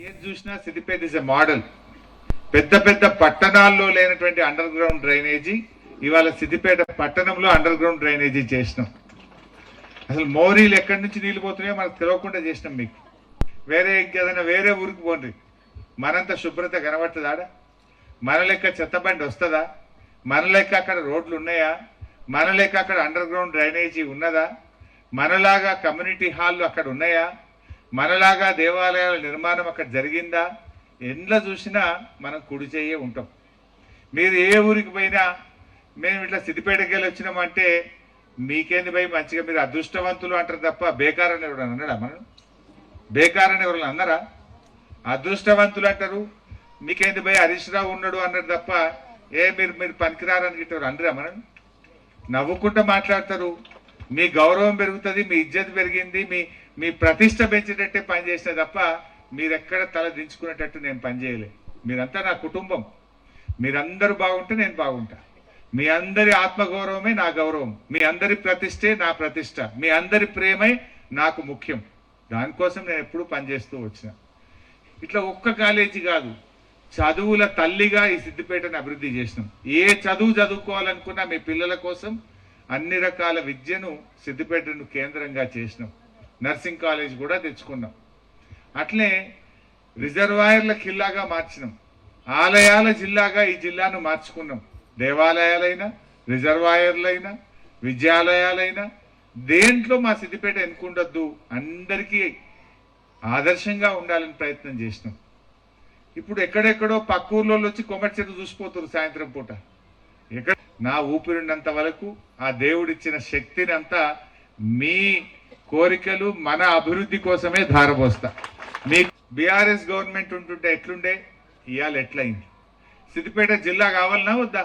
ఏది చూసినా Siddipet is a model. పెద్ద పెద్ద పట్టణాల్లో లేనటువంటి అండర్ గ్రౌండ్ డ్రైనేజీ ఇవాళ సిద్దిపేట పట్టణంలో అండర్ గ్రౌండ్ డ్రైనేజీ చేసినాం. అసలు మోరీలు ఎక్కడి నుంచి నీళ్ళు పోతున్నాయో మనకు తెలియకుండా చేసినాం. మీకు ఏదైనా వేరే ఊరికి పోండి, మనంత శుభ్రత కనబడుతుందా? మన లెక్క చెత్తబండి వస్తుందా? మన లెక్క అక్కడ రోడ్లు ఉన్నాయా? మన లెక్క అక్కడ అండర్ గ్రౌండ్ డ్రైనేజీ ఉన్నదా? మనలాగా కమ్యూనిటీ హాల్లు అక్కడ ఉన్నాయా? మనలాగా దేవాలయాల నిర్మాణం అక్కడ జరిగిందా? ఎండ్ల చూసినా మనం కుడి చెయ్యే ఉంటాం. మీరు ఏ ఊరికి పోయినా మేము ఇట్లా సిద్దిపేటకి వెళ్ళి వచ్చినామంటే మీకేంది పోయి మంచిగా మీరు అదృష్టవంతులు అంటారు తప్ప బేకారని ఎవరైనా అన్నాడా? మనం బేకారని ఎవరైనా అన్నారా? అదృష్టవంతులు అంటారు. మీకేంది పోయి హరీష్ రావు ఉన్నాడు అన్నాడు తప్ప మీరు పనికిరారని గిట్టారు అనరా? మనం నవ్వుకుంటూ మాట్లాడతారు. మీ గౌరవం పెరుగుతుంది, మీ ఇజ్జత్ పెరిగింది, మీ ప్రతిష్ట పెంచేటట్టే పనిచేసిన తప్ప మీరెక్కడ తల దించుకునేటట్టు నేను పనిచేయలే. మీరంతా నా కుటుంబం. మీరందరూ బాగుంటే నేను బాగుంటా. మీ అందరి ఆత్మగౌరవమే నా గౌరవం, మీ అందరి ప్రతిష్టే నా ప్రతిష్ట, మీ అందరి ప్రేమే నాకు ముఖ్యం. దానికోసం నేను ఎప్పుడూ పనిచేస్తూ వచ్చిన. ఇట్లా ఒక్క కాలేజీ కాదు, చదువుల తల్లిగా ఈ సిద్దిపేటను అభివృద్ధి చేసినాం. ఏ చదువు చదువుకోవాలనుకున్నా మీ పిల్లల కోసం అన్ని రకాల విద్యను సిద్దిపేటను కేంద్రంగా చేసినాం. నర్సింగ్ కాలేజ్ కూడా తెచ్చుకున్నాం. అట్లే రిజర్వాయర్ల కిల్లాగా మార్చినాం. ఆలయాల జిల్లాగా ఈ జిల్లాను మార్చుకున్నాం. దేవాలయాలైనా, రిజర్వాయర్లైనా, విద్యాలయాలైనా దేంట్లో మా సిద్దిపేట ఎన్నుకుండొద్దు, అందరికీ ఆదర్శంగా ఉండాలని ప్రయత్నం చేసినాం. ఇప్పుడు ఎక్కడెక్కడో పక్క ఊర్లో వచ్చి కొమ్మటి చెట్టు చూసిపోతారు సాయంత్రం పూట. ఎక్కడ నా ఊపిరినంత వరకు ఆ దేవుడిచ్చిన శక్తిని అంతా మీ కోరికలు మన అభివృద్ధి కోసమే ధారపోస్తా. మీ బీఆర్ఎస్ గవర్నమెంట్ ఉంటుంటే ఎట్లుండే, ఇవాళ ఎట్లయింది? సిద్దిపేట జిల్లా కావాలన్నా వద్దా?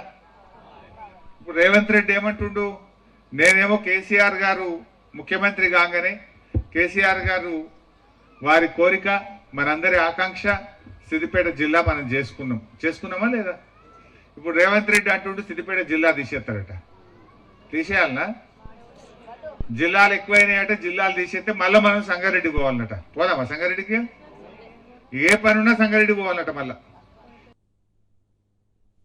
ఇప్పుడు రేవంత్ రెడ్డి ఏమంటుండు, నేనేమో కేసీఆర్ గారు ముఖ్యమంత్రి కాగానే కేసీఆర్ గారు వారి కోరిక, మనందరి ఆకాంక్ష సిద్దిపేట జిల్లా మనం చేసుకున్నామా లేదా? ఇప్పుడు రేవంత్ రెడ్డి అంటుండు సిద్దిపేట జిల్లా తీసేస్తారట. తీసేయాలనా? జిల్లాలు ఎక్కువైనాయట. జిల్లాలు తీసేస్తే మళ్ళీ మనం సంగారెడ్డి పోవాలన్నట. పోదామా సంగారెడ్డికి? ఏ పని ఉన్నా సంగారెడ్డి పోవాలన్నట మళ్ళా.